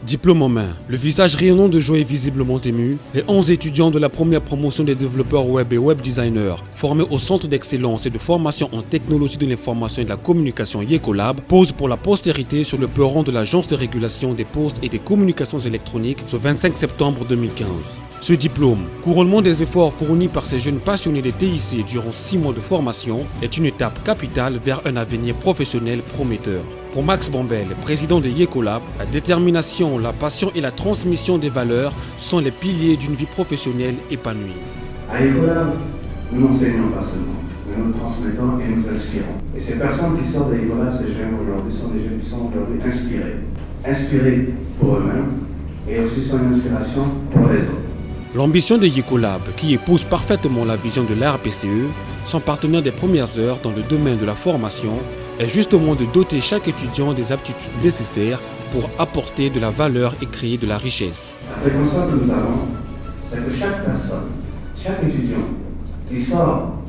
Diplôme en main, le visage rayonnant de joie est visiblement ému. Les 11 étudiants de la première promotion des développeurs web et web designers formés au Centre d'excellence et de formation en technologie de l'information et de la communication Yecolab posent pour la postérité sur le perron de l'Agence de régulation des postes et des communications électroniques ce 25 septembre 2015. Ce diplôme, couronnement des efforts fournis par ces jeunes passionnés des TIC durant 6 mois de formation, est une étape capitale vers un avenir professionnel prometteur. Pour Max Bambel, président de Yecolab, la détermination, la passion et la transmission des valeurs sont les piliers d'une vie professionnelle épanouie. À Yecolab, nous n'enseignons pas seulement, mais nous transmettons et nous inspirons. Et ces personnes qui sortent de Yecolab, ces jeunes aujourd'hui, sont des jeunes qui sont aujourd'hui inspirés. Inspirés pour eux-mêmes et aussi sont une inspiration pour les autres. L'ambition de Yecolab, qui épouse parfaitement la vision de l'ARPCE, son partenaire des premières heures dans le domaine de la formation, est justement de doter chaque étudiant des aptitudes nécessaires pour apporter de la valeur et créer de la richesse. La prévention que nous avons, c'est que chaque personne, chaque étudiant qui sort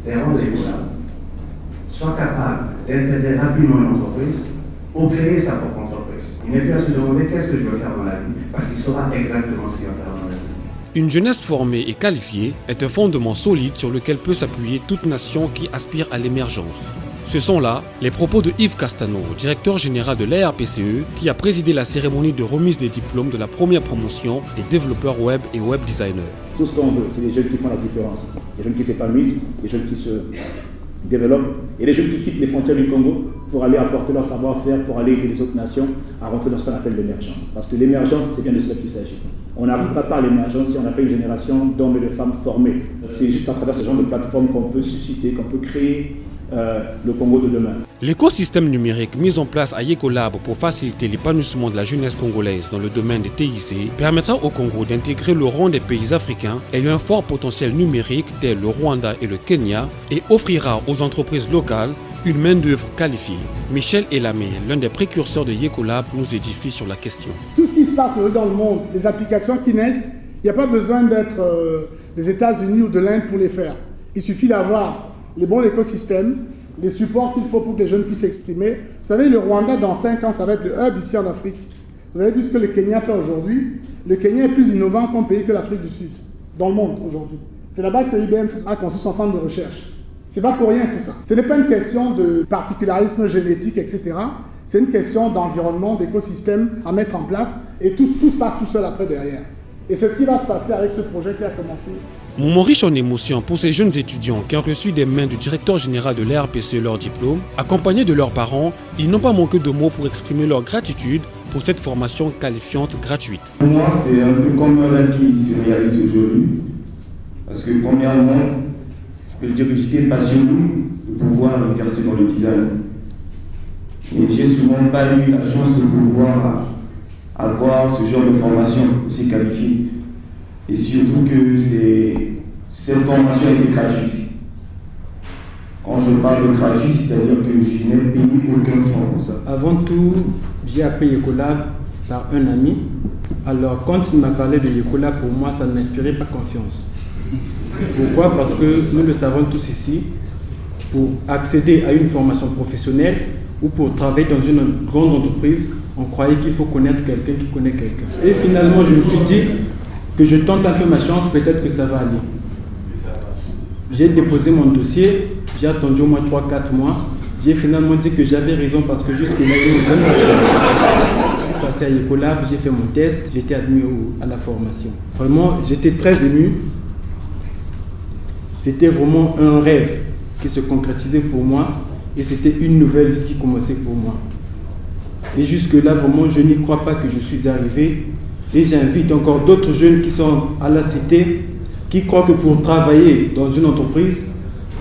des rangs de Yecolab soit capable d'intégrer rapidement une entreprise pour créer sa propre entreprise. Il n'est plus à se demander qu'est-ce que je veux faire dans la vie, parce qu'il saura exactement ce qu'il va faire dans la vie. Une jeunesse formée et qualifiée est un fondement solide sur lequel peut s'appuyer toute nation qui aspire à l'émergence. Ce sont là les propos de Yves Castano, directeur général de l'ARPCE, qui a présidé la cérémonie de remise des diplômes de la première promotion des développeurs web et web designers. Tout ce qu'on veut, c'est des jeunes qui font la différence, des jeunes qui s'épanouissent, des jeunes qui se développent et des jeunes qui quittent les frontières du Congo pour aller apporter leur savoir-faire, pour aller aider les autres nations à rentrer dans ce qu'on appelle l'émergence. Parce que l'émergence, c'est bien de cela qu'il s'agit. On n'arrivera pas à l'émergence si on n'a pas une génération d'hommes et de femmes formés. C'est juste à travers ce genre de plateforme qu'on peut susciter, qu'on peut créer le Congo de demain. L'écosystème numérique mis en place à Yecolab pour faciliter l'épanouissement de la jeunesse congolaise dans le domaine des TIC permettra au Congo d'intégrer le rang des pays africains ayant un fort potentiel numérique tels le Rwanda et le Kenya et offrira aux entreprises locales une main-d'œuvre qualifiée. Michel Elamé, l'un des précurseurs de Yecolab, nous édifie sur la question. Tout ce qui se passe dans le monde, les applications qui naissent, il n'y a pas besoin d'être des États-Unis ou de l'Inde pour les faire. Il suffit d'avoir les bons écosystèmes, les supports qu'il faut pour que les jeunes puissent s'exprimer. Vous savez, le Rwanda, dans 5 ans, ça va être le hub ici en Afrique. Vous avez vu ce que le Kenya fait aujourd'hui. Le Kenya est plus innovant comme pays que l'Afrique du Sud, dans le monde aujourd'hui. C'est là-bas que IBM a conçu son centre de recherche. C'est pas pour rien tout ça. Ce n'est pas une question de particularisme génétique, etc. C'est une question d'environnement, d'écosystème à mettre en place et tout se passe tout seul après derrière. Et c'est ce qui va se passer avec ce projet qui a commencé. Moment riche en émotions pour ces jeunes étudiants qui ont reçu des mains du directeur général de l'ARPCE leur diplôme, accompagnés de leurs parents, ils n'ont pas manqué de mots pour exprimer leur gratitude pour cette formation qualifiante gratuite. Pour moi, c'est un peu comme un rêve qui se réalise aujourd'hui. Parce que premièrement, je peux dire que j'étais passionné de pouvoir exercer dans le design. Mais j'ai souvent pas eu la chance de pouvoir avoir ce genre de formation aussi qualifiée. Et surtout que cette formation était gratuite. Quand je parle de gratuit, c'est-à-dire que je n'ai payé aucun franc pour ça. Avant tout, j'ai appris Yecolab par un ami. Alors quand il m'a parlé de Yecolab, pour moi, ça ne m'inspirait pas confiance. Pourquoi? Parce que nous le savons tous ici, pour accéder à une formation professionnelle ou pour travailler dans une grande entreprise, on croyait qu'il faut connaître quelqu'un qui connaît quelqu'un. Et finalement, je me suis dit que je tente un peu ma chance, peut-être que ça va aller. J'ai déposé mon dossier, j'ai attendu au moins 3-4 mois. J'ai finalement dit que j'avais raison parce que jusque-là, j'ai passé à Yecolab, j'ai fait mon test, j'ai été admis à la formation. Vraiment, j'étais très ému. C'était vraiment un rêve qui se concrétisait pour moi et c'était une nouvelle vie qui commençait pour moi. Et jusque-là, vraiment, je n'y crois pas que je suis arrivé. Et j'invite encore d'autres jeunes qui sont à la cité, qui croient que pour travailler dans une entreprise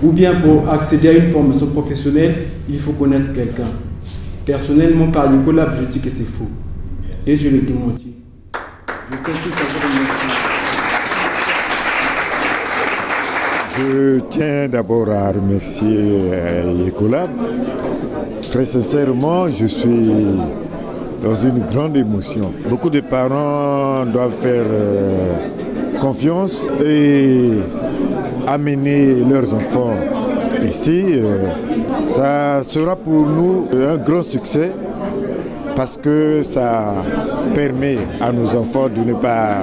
ou bien pour accéder à une formation professionnelle, il faut connaître quelqu'un. Personnellement, par Yecolab, je dis que c'est faux. Et je le démentis. Je tiens tout à vous remercier. Je tiens d'abord à remercier Yecolab. Très sincèrement, je suis dans une grande émotion. Beaucoup de parents doivent faire confiance et amener leurs enfants ici. Ça sera pour nous un grand succès parce que ça permet à nos enfants de ne pas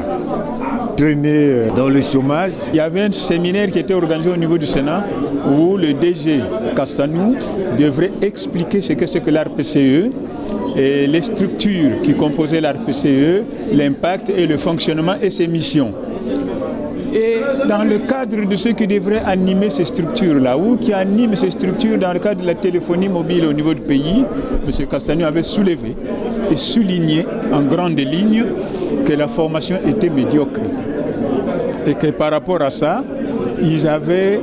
traîner dans le chômage. Il y avait un séminaire qui était organisé au niveau du Sénat où le DG Castanou devrait expliquer ce que c'est que l'ARPCE et les structures qui composaient l'ARPCE, l'impact et le fonctionnement et ses missions. Et dans le cadre de ceux qui devraient animer ces structures-là, ou qui animent ces structures dans le cadre de la téléphonie mobile au niveau du pays, M. Castanou avait soulevé et souligné en grande ligne que la formation était médiocre. Et que par rapport à ça, ils avaient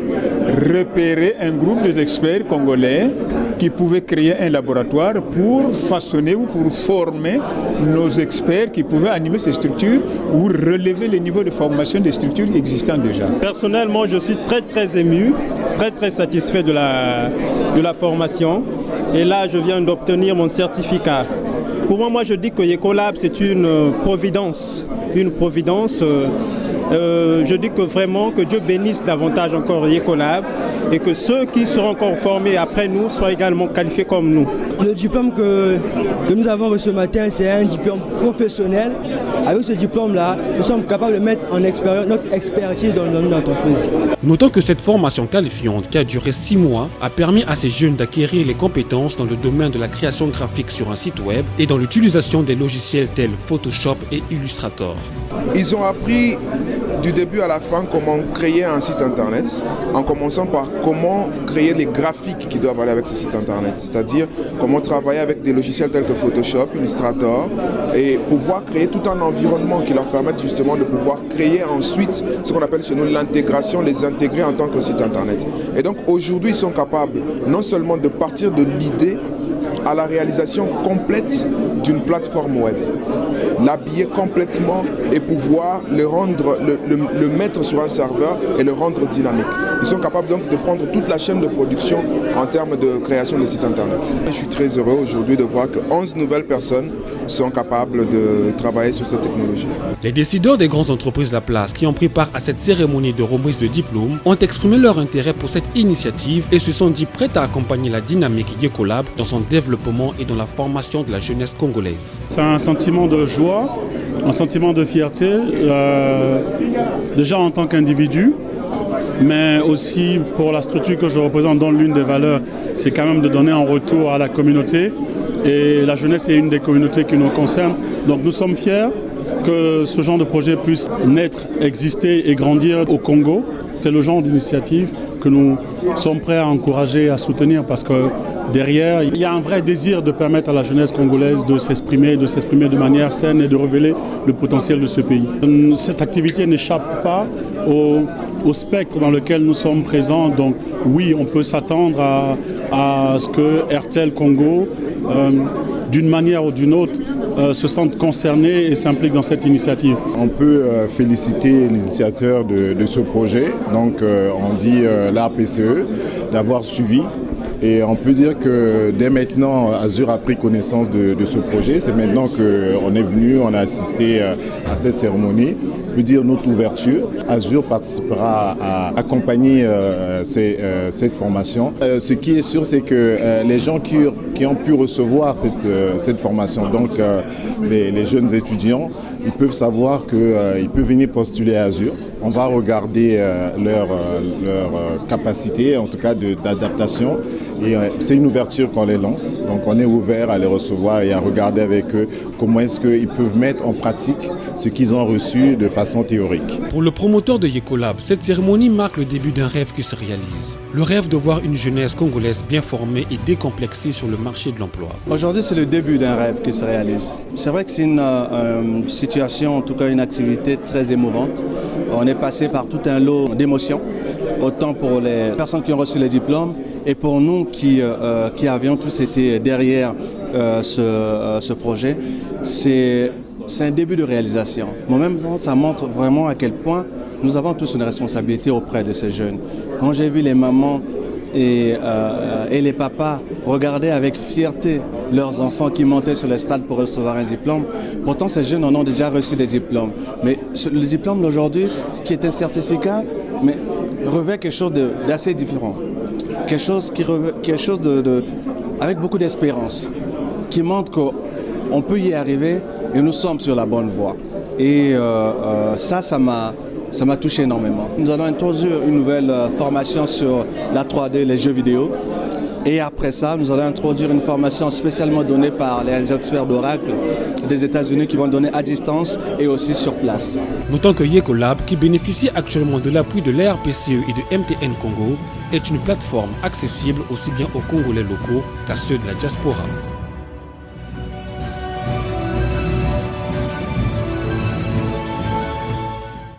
repéré un groupe d'experts congolais qui pouvaient créer un laboratoire pour façonner ou pour former nos experts qui pouvaient animer ces structures ou relever les niveaux de formation des structures existantes déjà. Personnellement, je suis très ému, très satisfait de la formation. Et là, je viens d'obtenir mon certificat. Pour moi, je dis que Yekolab, c'est une providence. Une providence. Je dis que vraiment, que Dieu bénisse davantage encore Yekolab et que ceux qui seront encore formés après nous soient également qualifiés comme nous. Le diplôme que nous avons reçu ce matin, c'est un diplôme professionnel. Avec ce diplôme-là, nous sommes capables de mettre en expérience notre expertise dans le domaine de l'entreprise. Notons que cette formation qualifiante, qui a duré 6 mois, a permis à ces jeunes d'acquérir les compétences dans le domaine de la création graphique sur un site web et dans l'utilisation des logiciels tels Photoshop et Illustrator. Ils ont appris du début à la fin comment créer un site internet, en commençant par comment créer les graphiques qui doivent aller avec ce site internet, c'est-à-dire comment travailler avec des logiciels tels que Photoshop, Illustrator, et pouvoir créer tout un environnement qui leur permette justement de pouvoir créer ensuite ce qu'on appelle chez nous l'intégration, les intégrer en tant que site internet. Et donc aujourd'hui, ils sont capables non seulement de partir de l'idée à la réalisation complète d'une plateforme web, l'habiller complètement et pouvoir le mettre sur un serveur et le rendre dynamique. Ils sont capables donc de prendre toute la chaîne de production en termes de création de sites internet. Je suis très heureux aujourd'hui de voir que 11 nouvelles personnes sont capables de travailler sur cette technologie. Les décideurs des grandes entreprises de la place qui ont pris part à cette cérémonie de remise de diplôme ont exprimé leur intérêt pour cette initiative et se sont dit prêts à accompagner la dynamique Yekolab dans son développement et dans la formation de la jeunesse congolaise. C'est un sentiment de joie, un sentiment de fierté, déjà en tant qu'individu, mais aussi pour la structure que je représente, dont l'une des valeurs, c'est quand même de donner un retour à la communauté. Et la jeunesse est une des communautés qui nous concerne. Donc nous sommes fiers que ce genre de projet puisse naître, exister et grandir au Congo. C'est le genre d'initiative que nous sommes prêts à encourager et à soutenir parce que derrière, il y a un vrai désir de permettre à la jeunesse congolaise de s'exprimer de manière saine et de révéler le potentiel de ce pays. Cette activité n'échappe pas au spectre dans lequel nous sommes présents. Donc oui, on peut s'attendre à ce que RTL Congo, d'une manière ou d'une autre, se sentent concernés et s'impliquent dans cette initiative. On peut féliciter les initiateurs de ce projet, donc on dit l'ARPCE, d'avoir suivi. Et on peut dire que dès maintenant, Azur a pris connaissance de ce projet. C'est maintenant qu'on est venu, on a assisté à cette cérémonie. On peut dire notre ouverture. Azur participera à accompagner cette formation. Ce qui est sûr, c'est que les gens qui ont pu recevoir cette formation, donc les jeunes étudiants, ils peuvent savoir qu'ils peuvent venir postuler à Azur. On va regarder leur capacité, en tout cas d'adaptation. Et c'est une ouverture qu'on les lance, donc on est ouvert à les recevoir et à regarder avec eux comment est-ce qu'ils peuvent mettre en pratique ce qu'ils ont reçu de façon théorique. Pour le promoteur de Yekolab, cette cérémonie marque le début d'un rêve qui se réalise. Le rêve de voir une jeunesse congolaise bien formée et décomplexée sur le marché de l'emploi. Aujourd'hui, c'est le début d'un rêve qui se réalise. C'est vrai que c'est une situation, en tout cas une activité très émouvante. On est passé par tout un lot d'émotions, autant pour les personnes qui ont reçu les diplômes, et pour nous qui avions tous été derrière ce projet, c'est un début de réalisation. Moi-même, ça montre vraiment à quel point nous avons tous une responsabilité auprès de ces jeunes. Quand j'ai vu les mamans et les papas regarder avec fierté leurs enfants qui montaient sur l'estrade pour recevoir un diplôme, pourtant ces jeunes en ont déjà reçu des diplômes. Mais le diplôme d'aujourd'hui, qui est un certificat, mais revêt quelque chose d'assez différent. Quelque chose avec beaucoup d'espérance, qui montre on peut y arriver et nous sommes sur la bonne voie. Et ça m'a touché énormément. Nous allons introduire une nouvelle formation sur la 3D, les jeux vidéo. Et après ça, nous allons introduire une formation spécialement donnée par les experts d'Oracle des États-Unis qui vont donner à distance et aussi sur place. Notons que Yecolab, qui bénéficie actuellement de l'appui de l'ARPCE et de MTN Congo, est une plateforme accessible aussi bien aux Congolais locaux qu'à ceux de la diaspora.